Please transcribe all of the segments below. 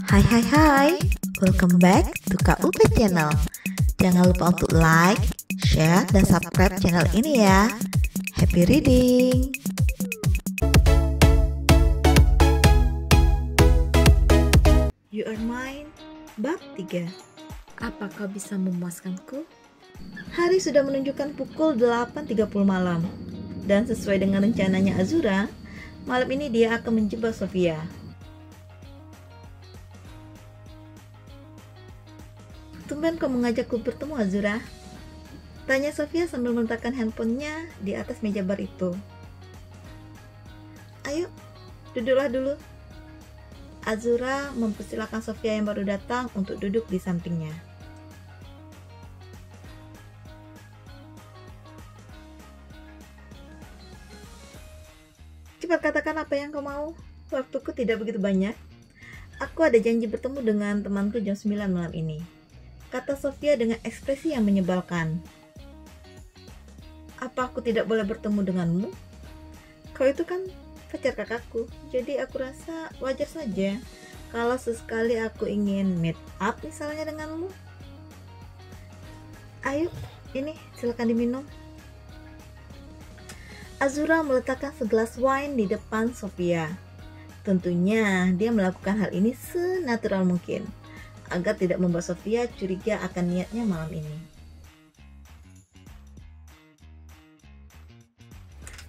Hai hai hai, welcome back to KUP Channel. Jangan lupa untuk like, share, dan subscribe channel ini ya. Happy reading! You Are Mine, bab 3. Apa kau bisa memuaskanku? Hari sudah menunjukkan pukul 8.30 malam. Dan sesuai dengan rencananya Azura, malam ini dia akan menjebak Sofia. Tumben kau mengajakku bertemu, Azura? Tanya Sofia sambil meletakkan handphonenya di atas meja bar itu. Ayo, duduklah dulu. Azura mempersilahkan Sofia yang baru datang untuk duduk di sampingnya. Cepat katakan apa yang kau mau. Waktuku tidak begitu banyak. Aku ada janji bertemu dengan temanku jam 9 malam ini, kata Sofia dengan ekspresi yang menyebalkan. Apa aku tidak boleh bertemu denganmu? Kau itu kan pacar kakakku, jadi aku rasa wajar saja kalau sesekali aku ingin meet up misalnya denganmu. Ayo, ini silakan diminum. Azura meletakkan segelas wine di depan Sofia. Tentunya dia melakukan hal ini senatural mungkin, agar tidak membuat Sofia curiga akan niatnya malam ini.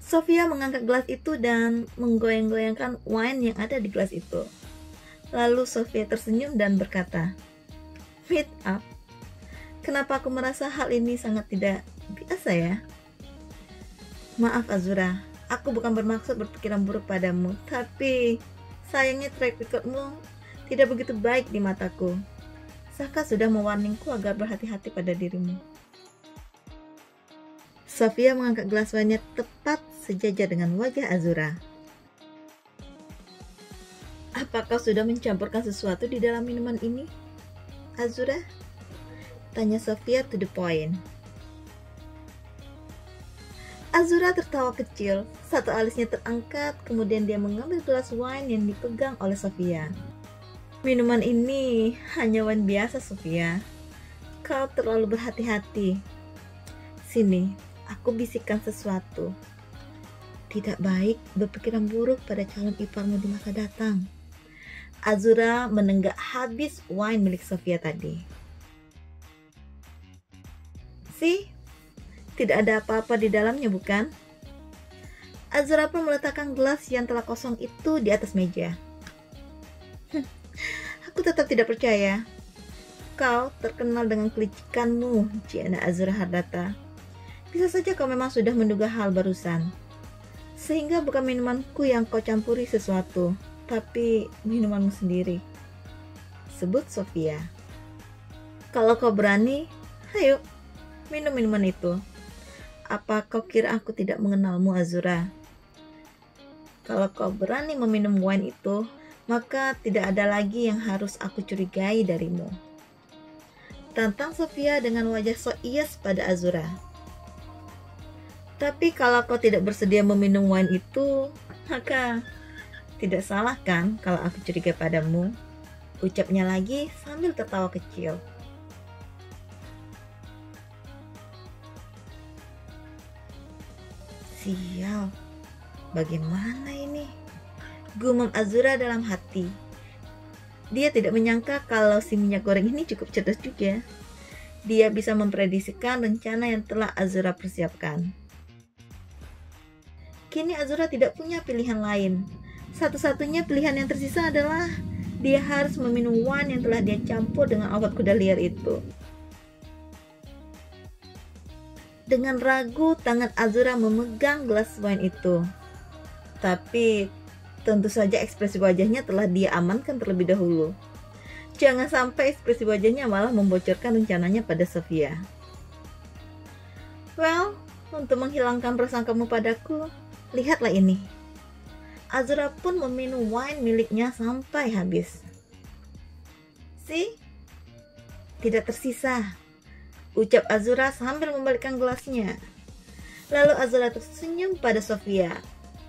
Sofia mengangkat gelas itu dan menggoyang-goyangkan wine yang ada di gelas itu. Lalu Sofia tersenyum dan berkata, "Meet up? Kenapa aku merasa hal ini sangat tidak biasa ya?" Maaf Azura, aku bukan bermaksud berpikiran buruk padamu, tapi sayangnya track recordmu tidak begitu baik di mataku. Saka sudah mewarningku agar berhati-hati pada dirimu. Sofia mengangkat gelas wine-nya tepat sejajar dengan wajah Azura. Apakah sudah mencampurkan sesuatu di dalam minuman ini, Azura? Tanya Sofia to the point. Azura tertawa kecil, satu alisnya terangkat, kemudian dia mengambil gelas wine yang dipegang oleh Sofia. Minuman ini hanya wine biasa, Sofia. Kau terlalu berhati-hati. Sini, aku bisikkan sesuatu. Tidak baik berpikiran buruk pada calon iparmu di masa datang. Azura menenggak habis wine milik Sofia tadi. Tidak ada apa-apa di dalamnya, bukan? Azura pun meletakkan gelas yang telah kosong itu di atas meja. Aku tetap tidak percaya. Kau terkenal dengan kelicikanmu, Ciana Azura Hardata. Bisa saja kau memang sudah menduga hal barusan. Sehingga bukan minumanku yang kau campuri sesuatu, tapi minumanmu sendiri. Sebut Sofia. Kalau kau berani, ayo, minum minuman itu. Apa kau kira aku tidak mengenalmu, Azura? Kalau kau berani meminum wine itu, maka tidak ada lagi yang harus aku curigai darimu. Tantang Sofia dengan wajah sok iyas pada Azura. Tapi kalau kau tidak bersedia meminum wine itu, maka tidak salah kan kalau aku curiga padamu? Ucapnya lagi sambil tertawa kecil. Sial, bagaimana ini? Gumam Azura dalam hati. Dia tidak menyangka kalau si minyak goreng ini cukup cerdas juga. Dia bisa memprediksikan rencana yang telah Azura persiapkan. Kini Azura tidak punya pilihan lain. Satu-satunya pilihan yang tersisa adalah dia harus meminum wine yang telah dia campur dengan obat kuda liar itu. Dengan ragu, tangan Azura memegang gelas wine itu. Tapi, tentu saja ekspresi wajahnya telah dia amankan terlebih dahulu. Jangan sampai ekspresi wajahnya malah membocorkan rencananya pada Sofia. Well, untuk menghilangkan prasangkamu padaku, lihatlah ini. Azura pun meminum wine miliknya sampai habis. Tidak tersisa, ucap Azura sambil membalikkan gelasnya. Lalu Azura tersenyum pada Sofia.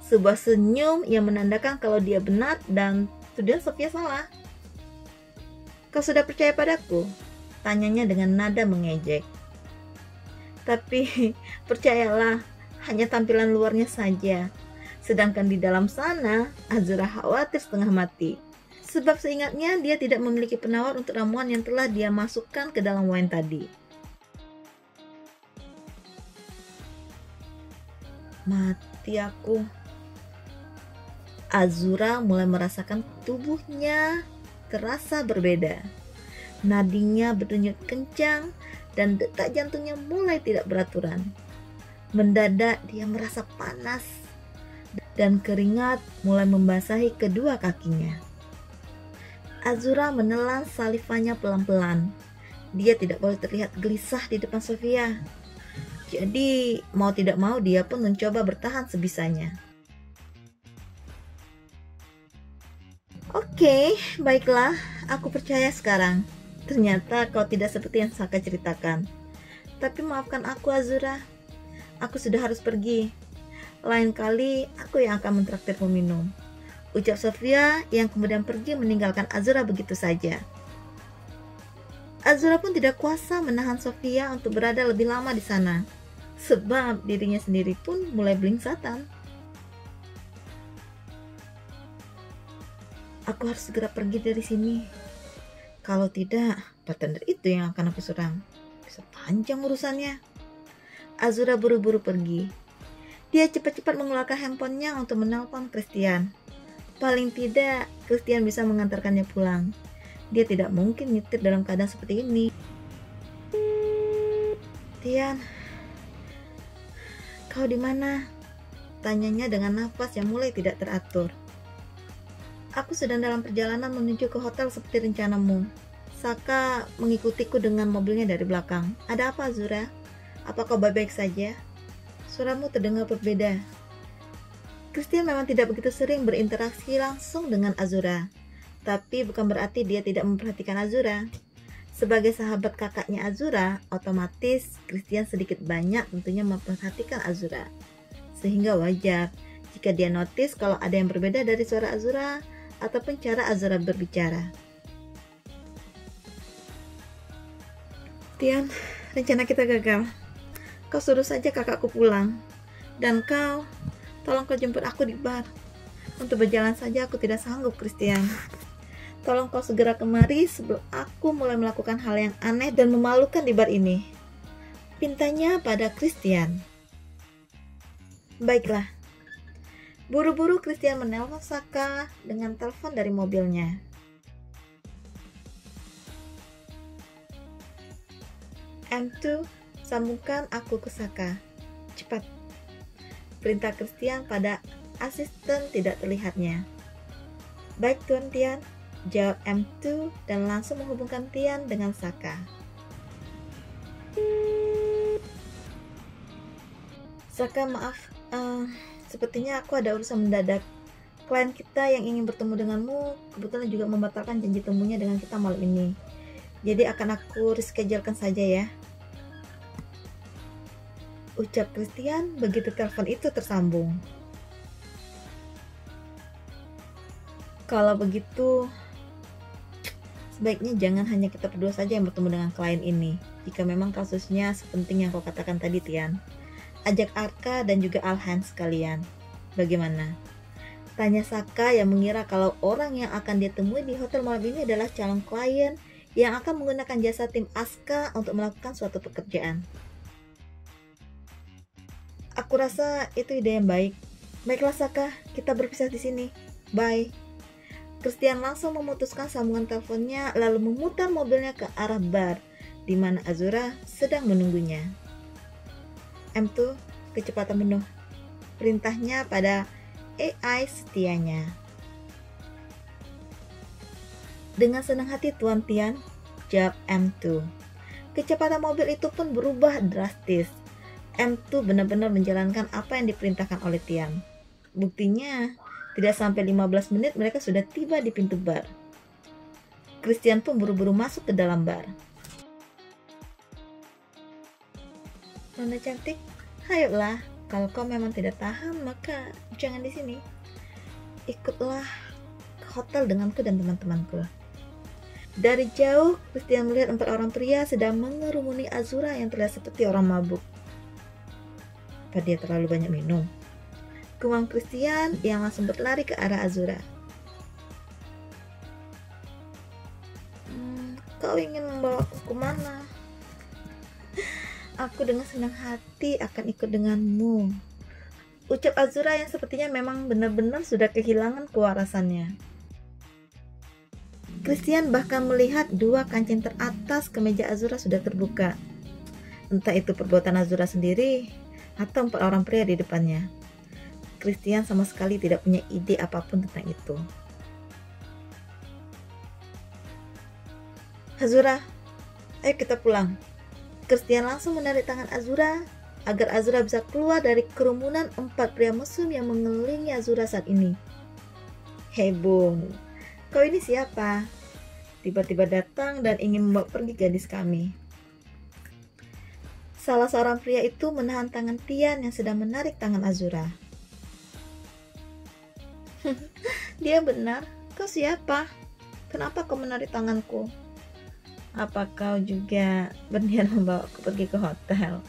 Sebuah senyum yang menandakan kalau dia benar dan sudah Sofia salah. Kau sudah percaya padaku? Tanyanya dengan nada mengejek. Tapi percayalah, hanya tampilan luarnya saja. Sedangkan di dalam sana, Azura khawatir setengah mati. Sebab seingatnya dia tidak memiliki penawar untuk ramuan yang telah dia masukkan ke dalam wine tadi. Mati aku. Azura mulai merasakan tubuhnya terasa berbeda. Nadinya berdenyut kencang dan detak jantungnya mulai tidak beraturan. Mendadak dia merasa panas dan keringat mulai membasahi kedua kakinya. Azura menelan salivanya pelan-pelan. Dia tidak boleh terlihat gelisah di depan Sofia. Jadi mau tidak mau dia pun mencoba bertahan sebisanya. Oke, baiklah, aku percaya sekarang. Ternyata kau tidak seperti yang Saka ceritakan. Tapi maafkan aku, Azura. Aku sudah harus pergi. Lain kali aku yang akan mentraktirmu minum. Ucap Sofia yang kemudian pergi meninggalkan Azura begitu saja. Azura pun tidak kuasa menahan Sofia untuk berada lebih lama di sana. Sebab dirinya sendiri pun mulai belingsatan. Aku harus segera pergi dari sini. Kalau tidak, bartender itu yang akan aku serang. Bisa panjang urusannya. Azura buru-buru pergi. Dia cepat-cepat mengeluarkan handphonenya untuk menelpon Christian. Paling tidak, Christian bisa mengantarkannya pulang. Dia tidak mungkin nyetir dalam keadaan seperti ini. Tian, kau di mana? Tanyanya dengan nafas yang mulai tidak teratur. Aku sedang dalam perjalanan menuju ke hotel seperti rencanamu. Saka mengikutiku dengan mobilnya dari belakang. Ada apa, Azura? Apa kau baik-baik saja? Suaramu terdengar berbeda. Christian memang tidak begitu sering berinteraksi langsung dengan Azura. Tapi bukan berarti dia tidak memperhatikan Azura. Sebagai sahabat kakaknya Azura, otomatis Christian sedikit banyak tentunya memperhatikan Azura. Sehingga wajar jika dia notice kalau ada yang berbeda dari suara Azura ataupun cara Azura berbicara. Tian, rencana kita gagal. Kau suruh saja kakakku pulang. Dan kau, tolong kau jemput aku di bar. Untuk berjalan saja aku tidak sanggup, Christian. Tolong kau segera kemari sebelum aku mulai melakukan hal yang aneh dan memalukan di bar ini. Pintanya pada Christian. Baiklah. Buru-buru Christian menelpon Saka dengan telepon dari mobilnya. M2, sambungkan aku ke Saka. Cepat. Perintah Christian pada asisten tidak terlihatnya. Baik Tuan Tian, jawab M2 dan langsung menghubungkan Tian dengan Saka. Saka, maaf, sepertinya aku ada urusan mendadak. Klien kita yang ingin bertemu denganmu kebetulan juga membatalkan janji temunya dengan kita malam ini. Jadi akan aku reschedulekan saja ya. Ucap Christian begitu telepon itu tersambung. Kalau begitu, sebaiknya jangan hanya kita berdua saja yang bertemu dengan klien ini. Jika memang kasusnya sepenting yang kau katakan tadi, Tian. Ajak Arka dan juga Alhan sekalian. Bagaimana? Tanya Saka yang mengira kalau orang yang akan dia temui di hotel malam ini adalah calon klien yang akan menggunakan jasa tim Aska untuk melakukan suatu pekerjaan. Aku rasa itu ide yang baik. Baiklah Saka, kita berpisah di sini. Bye. Christian langsung memutuskan sambungan teleponnya lalu memutar mobilnya ke arah bar di mana Azura sedang menunggunya. M2, kecepatan penuh. Perintahnya pada AI setianya. Dengan senang hati Tuan Tian, jawab M2. Kecepatan mobil itu pun berubah drastis. M2 benar-benar menjalankan apa yang diperintahkan oleh Tian. Buktinya, tidak sampai 15 menit mereka sudah tiba di pintu bar. Christian pun buru-buru masuk ke dalam bar. Nona cantik, ayolah. Kalau kau memang tidak tahan, maka jangan di sini. Ikutlah ke hotel denganku dan teman-temanku. Dari jauh, Christian melihat 4 orang pria sedang mengerumuni Azura yang terlihat seperti orang mabuk. Apa dia terlalu banyak minum? Gumam Christian yang langsung berlari ke arah Azura. Kau ingin membawaku kemana? Aku dengan senang hati akan ikut denganmu, ucap Azura yang sepertinya memang benar-benar sudah kehilangan kewarasannya. Christian bahkan melihat 2 kancing teratas kemeja Azura sudah terbuka. Entah itu perbuatan Azura sendiri atau 4 orang pria di depannya. Christian sama sekali tidak punya ide apapun tentang itu. Azura, ayo kita pulang. Christian langsung menarik tangan Azura agar Azura bisa keluar dari kerumunan 4 pria mesum yang mengelilingi Azura saat ini. Hei Bung, kau ini siapa? Tiba-tiba datang dan ingin membawa pergi gadis kami. Salah seorang pria itu menahan tangan Tian yang sedang menarik tangan Azura. Dia benar, kau siapa? Kenapa kau menarik tanganku? Apa kau juga berniat membawa aku pergi ke hotel?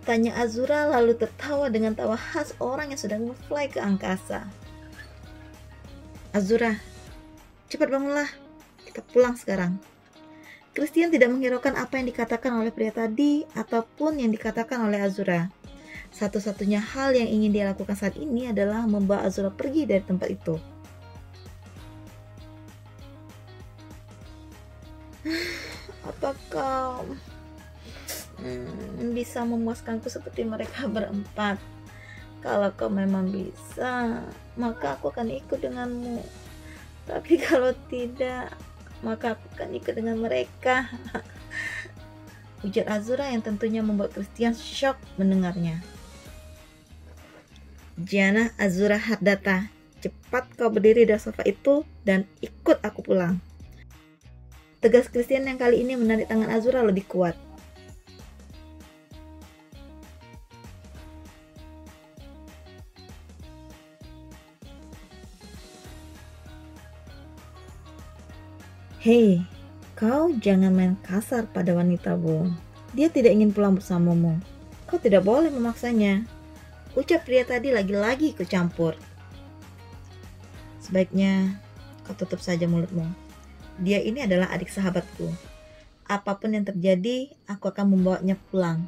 Tanya Azura lalu tertawa dengan tawa khas orang yang sedang nge-fly ke angkasa. Azura, cepat bangunlah, kita pulang sekarang. Christian tidak menghiraukan apa yang dikatakan oleh pria tadi ataupun yang dikatakan oleh Azura. Satu-satunya hal yang ingin dia lakukan saat ini adalah membawa Azura pergi dari tempat itu. Apa kau bisa memuaskanku seperti mereka berempat? Kalau kau memang bisa, maka aku akan ikut denganmu. Tapi kalau tidak, maka aku akan ikut dengan mereka. Ujar Azura yang tentunya membuat Christian shock mendengarnya. Gianna Azura Hardata, cepat kau berdiri dari sofa itu dan ikut aku pulang. Tegas Christian yang kali ini menarik tangan Azura lebih kuat. Hei, kau jangan main kasar pada wanita, Bung. Dia tidak ingin pulang bersamamu. Kau tidak boleh memaksanya. Ucap pria tadi lagi-lagi ikut campur. Sebaiknya kau tutup saja mulutmu. Dia ini adalah adik sahabatku. Apapun yang terjadi, aku akan membawanya pulang.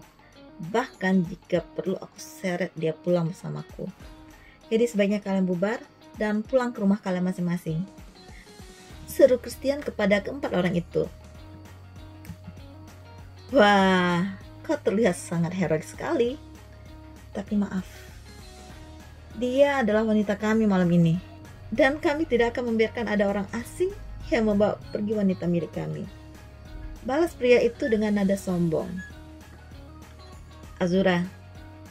Bahkan jika perlu aku seret dia pulang bersamaku. Jadi sebaiknya kalian bubar dan pulang ke rumah kalian masing-masing. Seru Christian kepada ke-4 orang itu. Wah, kau terlihat sangat heroik sekali. Tapi maaf, dia adalah wanita kami malam ini. Dan kami tidak akan membiarkan ada orang asing yang membawa pergi wanita milik kami. Balas pria itu dengan nada sombong. Azura,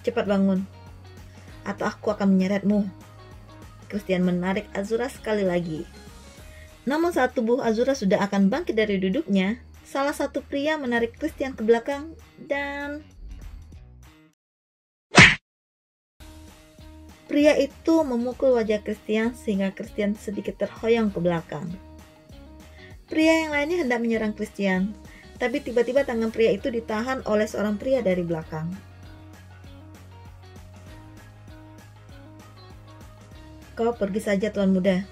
cepat bangun, atau aku akan menyeretmu. Christian menarik Azura sekali lagi. Namun saat tubuh Azura sudah akan bangkit dari duduknya, salah satu pria menarik Christian ke belakang dan pria itu memukul wajah Christian sehingga Christian sedikit terhoyong ke belakang. Pria yang lainnya hendak menyerang Christian, tapi tiba-tiba tangan pria itu ditahan oleh seorang pria dari belakang. Kau pergi saja tuan muda.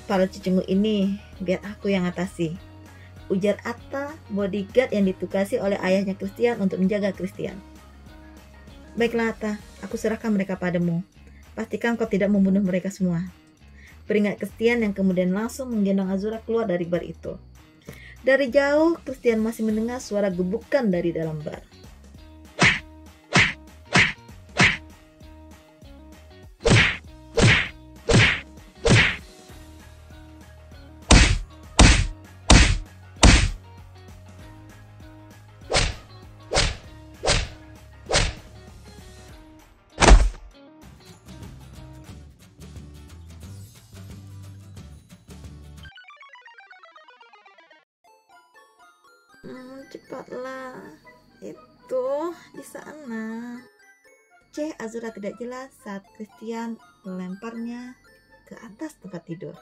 Para cecunguk ini biar aku yang atasi. Ujar Atta, bodyguard yang ditugasi oleh ayahnya Christian untuk menjaga Christian. Baiklah Atta, aku serahkan mereka padamu. Pastikan kau tidak membunuh mereka semua. Peringat Christian yang kemudian langsung menggendong Azura keluar dari bar itu. Dari jauh, Christian masih mendengar suara gebukan dari dalam bar. Cepatlah, itu di sana. Azura tidak jelas saat Christian melemparnya ke atas tempat tidur.